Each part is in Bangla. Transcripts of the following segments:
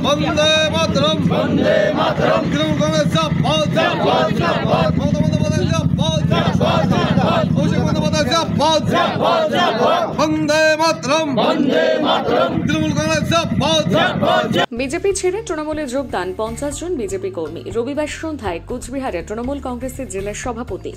বন্দে মাতরম তৃণমূল কংগ্রেস জিন্দাবাদ মমতা বন্দ্যোপাধ্যায় জিন্দাবাদ অভিষেক বন্দ্যোপাধ্যায় জিন্দাবাদ বন্দে মাতরম তৃণমূল কংগ্রেস জিন্দাবাদ। বিজেপি ছেড়ে তৃণমূলে যোগদান 50 জন বিজেপি কর্মী। রবিবার সন্ধ্যায় কোচবিহারে তৃণমূল কংগ্রেসের জেলা সভাপতি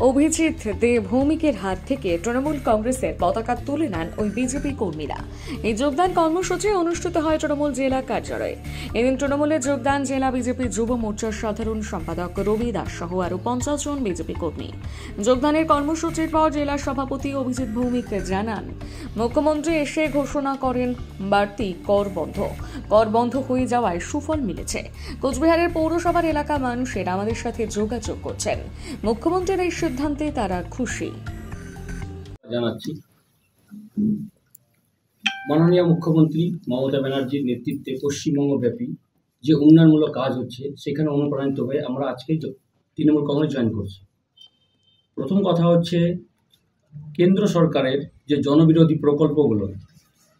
অভিজিৎ দে ভৌমিকের হাত থেকে তৃণমূল কংগ্রেসের পতাকা তুলে নেন ওই বিজেপি কর্মীরা। এই যোগদান কর্মসূচি অনুষ্ঠিত হয় তৃণমূল জেলা কার্যালয়ে। এদিন তৃণমূলে যোগদান জেলা বিজেপি যুব মোর্চার সাধারণ সম্পাদক রবি দাস সহ আরো 50 জন বিজেপি কর্মী। যোগদানের কর্মসূচির পর জেলা সভাপতি অভিজিৎ ভৌমিক জানান, মুখ্যমন্ত্রী এসে ঘোষণা করেন বাড়তি কর বন্ধ হয়ে যাওয়ায় সুফল মিলেছে। কোচবিহারের পৌরসভার এলাকা মানুষের আমাদের সাথে যোগাযোগ করছেন। মুখ্যমন্ত্রীর এই সিদ্ধান্তে তারা খুশি। জানাচ্ছি মাননীয় মুখ্যমন্ত্রী মমতা ব্যানার্জির নেতৃত্বে পশ্চিমবঙ্গব্যাপী যে উন্নয়নমূলক কাজ হচ্ছে সেখানে অনুপ্রাণিত হয়ে আমরা আজকে তৃণমূল কংগ্রেস জয়েন করছি। প্রথম কথা হচ্ছে কেন্দ্র সরকারের যে জনবিরোধী প্রকল্পগুলো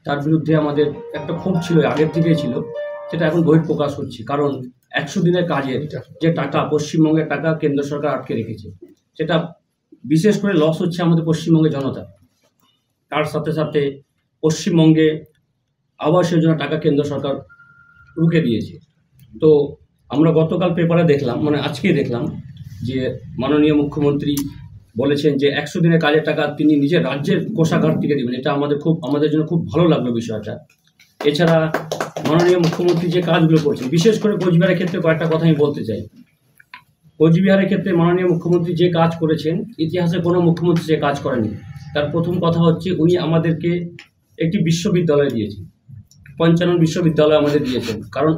তার বিরুদ্ধে আমাদের একটা ক্ষোভ ছিল, আগের থেকেই ছিল, সেটা এখন বহিঃপ্রকাশ হচ্ছে। কারণ 100 দিনের কাজের যে টাকা, পশ্চিমবঙ্গের টাকা কেন্দ্র সরকার আটকে রেখেছে, সেটা বিশেষ করে লস হচ্ছে আমাদের পশ্চিমবঙ্গের জনতা। তার সাথে সাথে পশ্চিমবঙ্গে আবাস যোজনা টাকা কেন্দ্র সরকার রুখে দিয়েছে। তো আমরা গতকাল পেপারে দেখলাম, মানে আজকেই দেখলাম যে মাননীয় মুখ্যমন্ত্রী বলেছেন যে 100 দিনের কাজের টাকা তিনি নিজের রাজ্যের কোষাগার থেকে দেবেন। এটা আমাদের জন্য খুব ভালো লাগলো বিষয়টা। এছাড়া মাননীয় মুখ্যমন্ত্রী যে কাজগুলো করছেন, বিশেষ করে কোচবিহারের ক্ষেত্রে কয়েকটা কথা আমি বলতে চাই। কোচবিহারের ক্ষেত্রে মাননীয় মুখ্যমন্ত্রী যে কাজ করেছেন, ইতিহাসে কোনো মুখ্যমন্ত্রী যে কাজ করেনি। তার প্রথম কথা হচ্ছে উনি আমাদেরকে একটি বিশ্ববিদ্যালয় দিয়েছেন, 55 বিশ্ববিদ্যালয় আমাদের দিয়েছেন। কারণ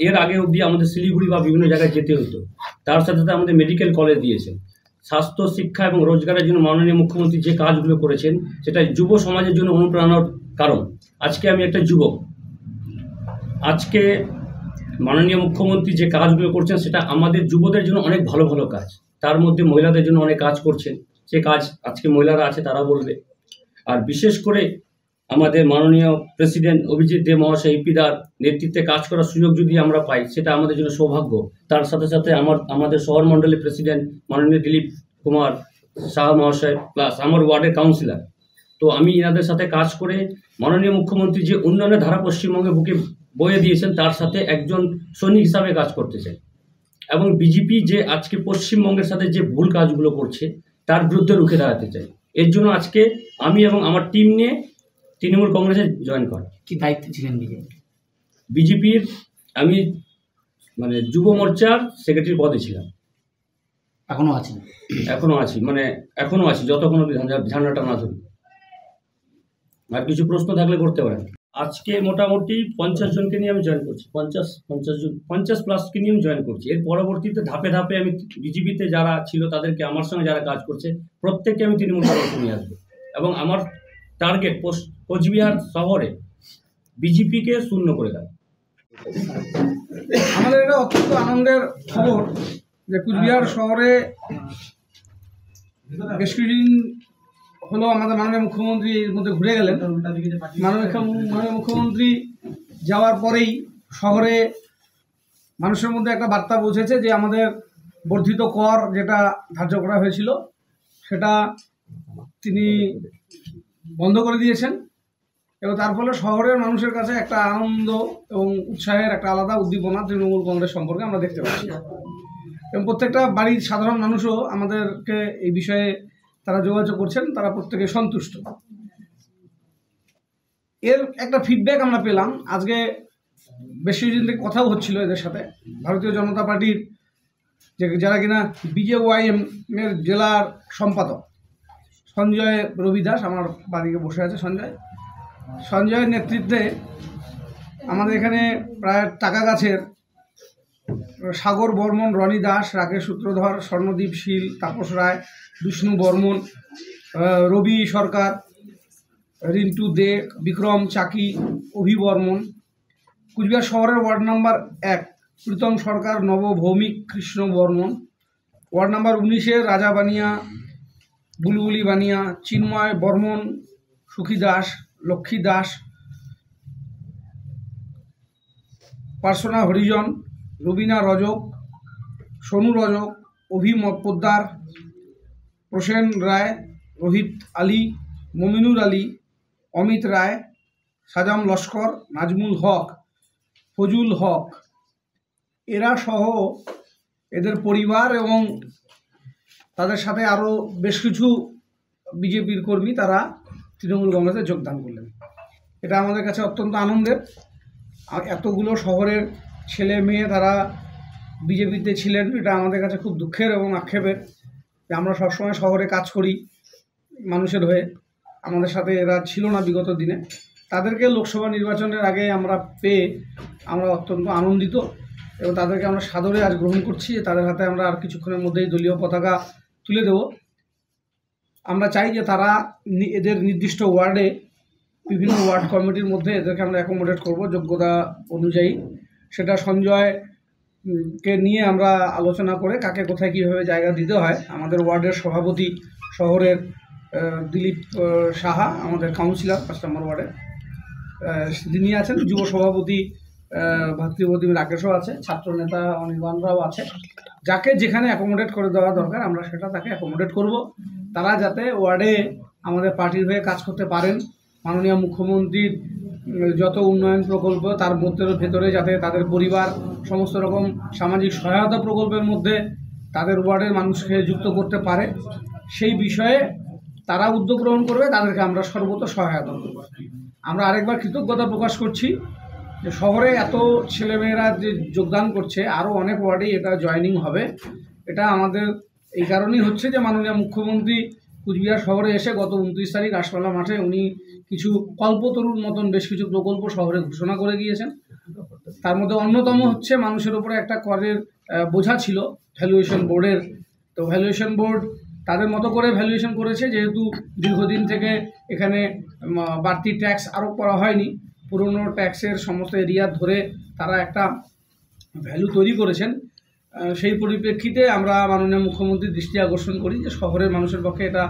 এর আগে অবধি আমাদের শিলিগুড়ি বা বিভিন্ন জায়গায় যেতে হতো। তার সাথে সাথে আমাদের মেডিকেল কলেজ দিয়েছেন। স্বাস্থ্য, শিক্ষা এবং রোজগারের জন্য মাননীয় মুখ্যমন্ত্রী যে কাজগুলো করেছেন সেটা যুব সমাজের জন্য অনুপ্রেরণার কারণ। আজকে আমি একটা যুবক, আজকে মাননীয় মুখ্যমন্ত্রী যে কাজগুলো করছেন সেটা আমাদের যুবদের জন্য অনেক ভালো ভালো কাজ। তার মধ্যে মহিলাদের জন্য অনেক কাজ করছেন, সে কাজ আজকে মহিলারা আছে তারা বলবে। আর বিশেষ করে আমাদের মাননীয় প্রেসিডেন্ট অভিজিৎ দে মহাশয় এপিদার নেতৃত্বে কাজ করার সুযোগ যদি আমরা পাই সেটা আমাদের জন্য সৌভাগ্য। তার সাথে সাথে আমাদের শহর মণ্ডলের প্রেসিডেন্ট মাননীয় দিলীপ কুমার শাহ মহাশয়, প্লাস আমার ওয়ার্ডের কাউন্সিলর। তো আমি এনাদের সাথে কাজ করে মাননীয় মুখ্যমন্ত্রী যে উন্নয়নের ধারা পশ্চিমবঙ্গে বুকে বয়ে দিয়েছেন তার সাথে একজন সৈনিক হিসাবে কাজ করতে চাই। এবং বিজেপি যে আজকে পশ্চিমবঙ্গের সাথে যে ভুল কাজগুলো করছে তার বিরুদ্ধে রুখে দাঁড়াতে চাই। এর জন্য আজকে আমি এবং আমার টিম নিয়ে তৃণমূল কংগ্রেসে জয়েন করা। কি দায়িত্ব ছিলেন বিজেপির? আমি মানে যুব মোর্চার সেক্রেটারি পদে ছিলাম। এখনো আছেন? এখনো আছি যতক্ষণ ঝান্ডাটা না ধরি। আর কিছু প্রশ্ন থাকলে করতে পারেন। আজকে মোটামুটি 50 জনকে নিয়ে আমি জয়েন করছি। 50 প্লাসকে নিয়ে আমি জয়েন করছি। এর পরবর্তীতে ধাপে ধাপে আমি বিজেপিতে যারা ছিল তাদেরকে, আমার সঙ্গে যারা কাজ করছে প্রত্যেককে আমি তৃণমূল কংগ্রেসে নিয়ে আসবো। এবং আমার টার্গেট কোচবিহার শহরে বিজেপিকে শূন্য করে দেয়। আমাদের এটা অত্যন্ত আনন্দের খবর যে কুচবিহার শহরে বেশ কিছুদিন হলো আমাদের মাননীয় মুখ্যমন্ত্রী এর মধ্যে ঘুরে গেলেন। মাননীয় মুখ্যমন্ত্রী যাওয়ার পরেই শহরে মানুষের মধ্যে একটা বার্তা পৌঁছেছে যে আমাদের বর্ধিত কর যেটা ধার্য করা হয়েছিল সেটা তিনি বন্ধ করে দিয়েছেন। এবং তার ফলে শহরের মানুষের কাছে একটা আনন্দ এবং উৎসাহের একটা আলাদা উদ্দীপনা তৃণমূল কংগ্রেস সম্পর্কে আমরা দেখতে পাচ্ছি। এবং প্রত্যেকটা বাড়ির সাধারণ মানুষও আমাদেরকে এই বিষয়ে তারা যোগাযোগ করছেন, তারা প্রত্যেকে সন্তুষ্ট। এর একটা ফিডব্যাক আমরা পেলাম। আজকে বেশ কিছুদিন থেকে কথাও হচ্ছিল এদের সাথে। ভারতীয় জনতা পার্টির যারা কিনা বিজেওয়াইএম এর জেলার সম্পাদক সঞ্জয় রবি দাস, আমার বাড়িতে বসে আছে সঞ্জয়ের নেতৃত্বে আমাদের এখানে প্রায় টাকাগাছের সাগর বর্মন, রনি দাস, রাকেশ সূত্রধর, স্বর্ণদীপ শীল, তাপস রায়, বিষ্ণু বর্মন, রবি সরকার, রিন্টু দে, বিক্রম চাকি, অভি বর্মন। কুচবিহার শহরের ওয়ার্ড নাম্বার 1 প্রীতম সরকার, নব ভৌমিক, কৃষ্ণ বর্মন। ওয়ার্ড নাম্বার 19-এর রাজা বানিয়া, বুলবুলি বানিয়া, চিন্ময় বর্মন, সুখী দাস, লক্ষ্মী দাস, পার্সোনা হরিজন, রবিনা রজক, সোনু রজক, অভি পোদ্দার, প্রসেন রায়, রোহিত আলী, মমিনুর আলী, অমিত রায়, সাজাম লস্কর, নাজমুল হক, ফজুল হক, এরা সহ এদের পরিবার এবং তাদের সাথে আরও বেশ কিছু বিজেপির কর্মী তারা তৃণমূল কংগ্রেসে যোগদান করলেন। এটা আমাদের কাছে অত্যন্ত আনন্দের। আর এতগুলো শহরের ছেলে মেয়ে তারা বিজেপিতে ছিলেন, এটা আমাদের কাছে খুব দুঃখের এবং আক্ষেপের যে আমরা সবসময় শহরে কাজ করি মানুষের হয়ে, আমাদের সাথে এরা ছিল না বিগত দিনে। তাদেরকে লোকসভা নির্বাচনের আগে আমরা পেয়ে আমরা অত্যন্ত আনন্দিত এবং তাদেরকে আমরা সাদরে আজ গ্রহণ করছি। তাদের হাতে আমরা আর কিছুক্ষণের মধ্যেই দলীয় পতাকা তুলে দেব। আমরা চাই যে তারা এদের নির্দিষ্ট ওয়ার্ডে বিভিন্ন ওয়ার্ড কমিটির মধ্যে এদেরকে আমরা অ্যাকোমোডেট করব যোগ্যতা অনুযায়ী। সেটা সঞ্জয় কে নিয়ে আমরা আলোচনা করে কাকে কোথায় কীভাবে জায়গা দিতে হয়। আমাদের ওয়ার্ডের সভাপতি শহরের দিলীপ সাহা, আমাদের কাউন্সিলর 5 নম্বর ওয়ার্ডে যিনি আছেন, যুব সভাপতি ভাতৃপ্রতিম রাকেশও আছে, ছাত্রনেতা অনির্বাণরাও আছে। যাকে যেখানে অ্যাকোমোডেট করে দেওয়া দরকার আমরা সেটা তাকে অ্যাকোমোডেট করব। তারা যাতে ওয়ার্ডে আমাদের পার্টির হয়ে কাজ করতে পারেন, মাননীয় মুখ্যমন্ত্রীর যত উন্নয়ন প্রকল্প তার ভেতরে যাতে তাদের পরিবার সমস্ত রকম সামাজিক সহায়তা প্রকল্পের মধ্যে তাদের ওয়ার্ডের মানুষকে যুক্ত করতে পারে, সেই বিষয়ে তারা উদ্যোগ গ্রহণ করবে। তাদেরকে আমরা সর্বত সহায়তা করব। আমরা আরেকবার কৃতজ্ঞতা প্রকাশ করছি যে শহরে এত ছেলেমেয়েরা যে যোগদান করছে, আরও অনেক ওয়ার্ডেই এটা জয়েনিং হবে। এটা আমাদের এই কারণেই হচ্ছে যে মাননীয় মুখ্যমন্ত্রী কুচবিহার শহরে এসে গত 29 তারিখ আশপালা মাঠে উনি কিছু কল্পতরুর মতন বেশ কিছু প্রকল্প শহরে ঘোষণা করে গিয়েছেন। তার মধ্যে অন্যতম হচ্ছে মানুষের উপরে একটা করের বোঝা ছিল ভ্যালুয়েশন বোর্ডের। তো ভ্যালুয়েশন বোর্ড তাদের মতো করে ভ্যালুয়েশন করেছে, যেহেতু দীর্ঘদিন থেকে এখানে বাড়তি ট্যাক্স আরোপ করা হয়নি, পুরনো ট্যাক্সের সমস্ত এরিয়া ধরে তারা একটা ভ্যালু তৈরি করেছেন। সেই পরিপ্রেক্ষিতে আমরা মাননীয় মুখ্যমন্ত্রীর দৃষ্টি আকর্ষণ করি যে শহরের মানুষের পক্ষে এটা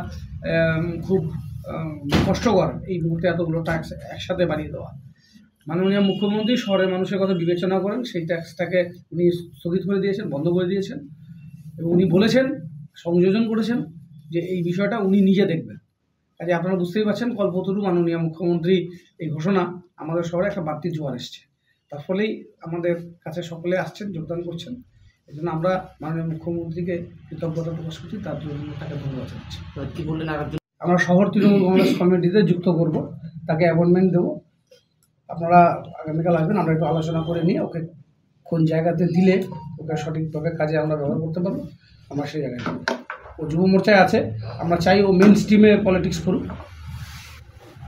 খুব কষ্টকর এই মুহূর্তে এতগুলো ট্যাক্স একসাথে বাড়িয়ে দেওয়া। মাননীয় মুখ্যমন্ত্রী শহরের মানুষের কথা বিবেচনা করেন, সেই ট্যাক্সটাকে উনি স্থগিত করে দিয়েছেন, বন্ধ করে দিয়েছেন এবং উনি বলেছেন, সংযোজন করেছেন যে এই বিষয়টা উনি নিজে দেখবেন। কাজে আপনারা বুঝতেই পারছেন কল্পতরু মাননীয় মুখ্যমন্ত্রী এই ঘোষণা আমাদের শহরে একটা বাড়তি জোয়ার এসছে। তার ফলেই আমাদের কাছে সকলে আসছেন, যোগদান করছেন। এই জন্য আমরা মাননীয় মুখ্যমন্ত্রীকে কৃতজ্ঞতা প্রকাশ করছি, তার জন্য তাকে ধন্যবাদ জানাচ্ছি। কি বললেন আরেকজন? আমরা শহর তৃণমূল কংগ্রেস কমিটিতে যুক্ত করব, তাকে অ্যাপয়েন্টমেন্ট দেবো। আপনারা আগামীকাল আসবেন, আমরা একটু আলোচনা করে নিয়ে ওকে কোন জায়গাতে দিলে ওকে সঠিকভাবে কাজে আমরা ব্যবহার করতে পারবো, আমরা সেই জায়গায় ও যুব মোর্চায় আছে। আমরা চাই ও মেন স্ট্রিমে পলিটিক্স করুক,